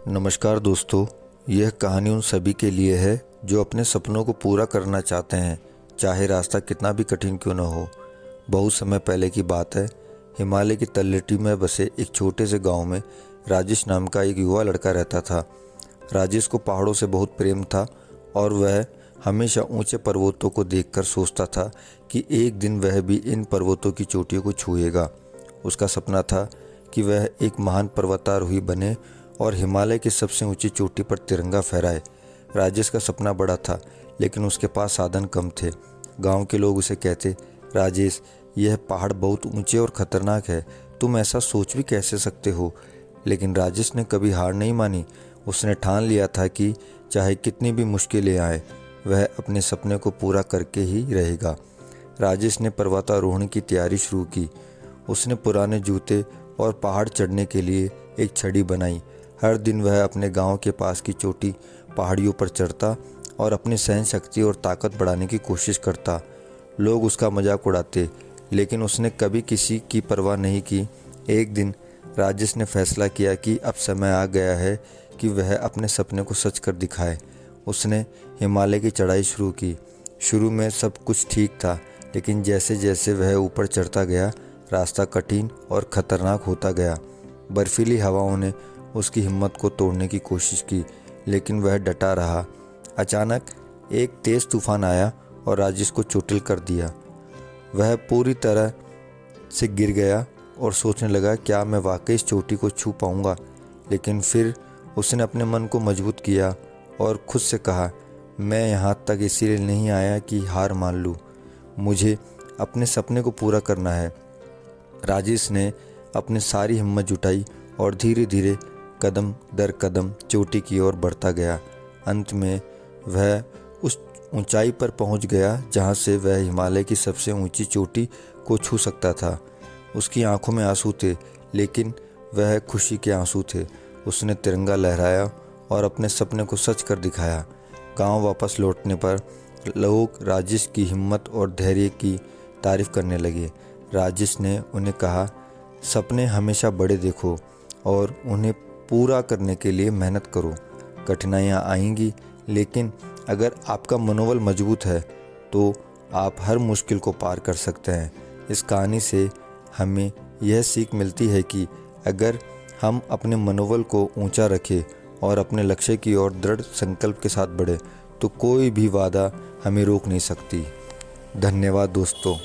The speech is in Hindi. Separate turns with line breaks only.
नमस्कार दोस्तों, यह कहानी उन सभी के लिए है जो अपने सपनों को पूरा करना चाहते हैं, चाहे रास्ता कितना भी कठिन क्यों न हो। बहुत समय पहले की बात है। हिमालय की तलहटी में बसे एक छोटे से गांव में राजेश नाम का एक युवा लड़का रहता था। राजेश को पहाड़ों से बहुत प्रेम था और वह हमेशा ऊंचे पर्वतों को देखकर सोचता था कि एक दिन वह भी इन पर्वतों की चोटियों को छुएगा। उसका सपना था कि वह एक महान पर्वतारोही बने और हिमालय की सबसे ऊंची चोटी पर तिरंगा फहराए। राजेश का सपना बड़ा था, लेकिन उसके पास साधन कम थे। गांव के लोग उसे कहते, राजेश, यह पहाड़ बहुत ऊंचे और खतरनाक है, तुम ऐसा सोच भी कैसे सकते हो। लेकिन राजेश ने कभी हार नहीं मानी। उसने ठान लिया था कि चाहे कितनी भी मुश्किलें आए, वह अपने सपने को पूरा करके ही रहेगा। राजेश ने पर्वतारोहण की तैयारी शुरू की। उसने पुराने जूते और पहाड़ चढ़ने के लिए एक छड़ी बनाई। हर दिन वह अपने गांव के पास की चोटी पहाड़ियों पर चढ़ता और अपनी सहन शक्ति और ताकत बढ़ाने की कोशिश करता। लोग उसका मजाक उड़ाते, लेकिन उसने कभी किसी की परवाह नहीं की। एक दिन राजेश ने फैसला किया कि अब समय आ गया है कि वह अपने सपने को सच कर दिखाए। उसने हिमालय की चढ़ाई शुरू की। शुरू में सब कुछ ठीक था, लेकिन जैसे जैसे वह ऊपर चढ़ता गया, रास्ता कठिन और खतरनाक होता गया। बर्फीली हवाओं ने उसकी हिम्मत को तोड़ने की कोशिश की, लेकिन वह डटा रहा। अचानक एक तेज़ तूफान आया और राजेश को चोटिल कर दिया। वह पूरी तरह से गिर गया और सोचने लगा, क्या मैं वाकई इस चोटी को छू पाऊंगा। लेकिन फिर उसने अपने मन को मजबूत किया और खुद से कहा, मैं यहाँ तक इसीलिए नहीं आया कि हार मान लूँ, मुझे अपने सपने को पूरा करना है। राजेश ने अपनी सारी हिम्मत जुटाई और धीरे धीरे कदम दर कदम चोटी की ओर बढ़ता गया। अंत में वह उस ऊंचाई पर पहुंच गया जहां से वह हिमालय की सबसे ऊंची चोटी को छू सकता था। उसकी आंखों में आंसू थे, लेकिन वह खुशी के आंसू थे। उसने तिरंगा लहराया और अपने सपने को सच कर दिखाया। गांव वापस लौटने पर लोग राजेश की हिम्मत और धैर्य की तारीफ करने लगे। राजेश ने उन्हें कहा, सपने हमेशा बड़े देखो और उन्हें पूरा करने के लिए मेहनत करो। कठिनाइयाँ आएंगी, लेकिन अगर आपका मनोबल मजबूत है तो आप हर मुश्किल को पार कर सकते हैं। इस कहानी से हमें यह सीख मिलती है कि अगर हम अपने मनोबल को ऊंचा रखें और अपने लक्ष्य की ओर दृढ़ संकल्प के साथ बढ़ें, तो कोई भी बाधा हमें रोक नहीं सकती। धन्यवाद दोस्तों।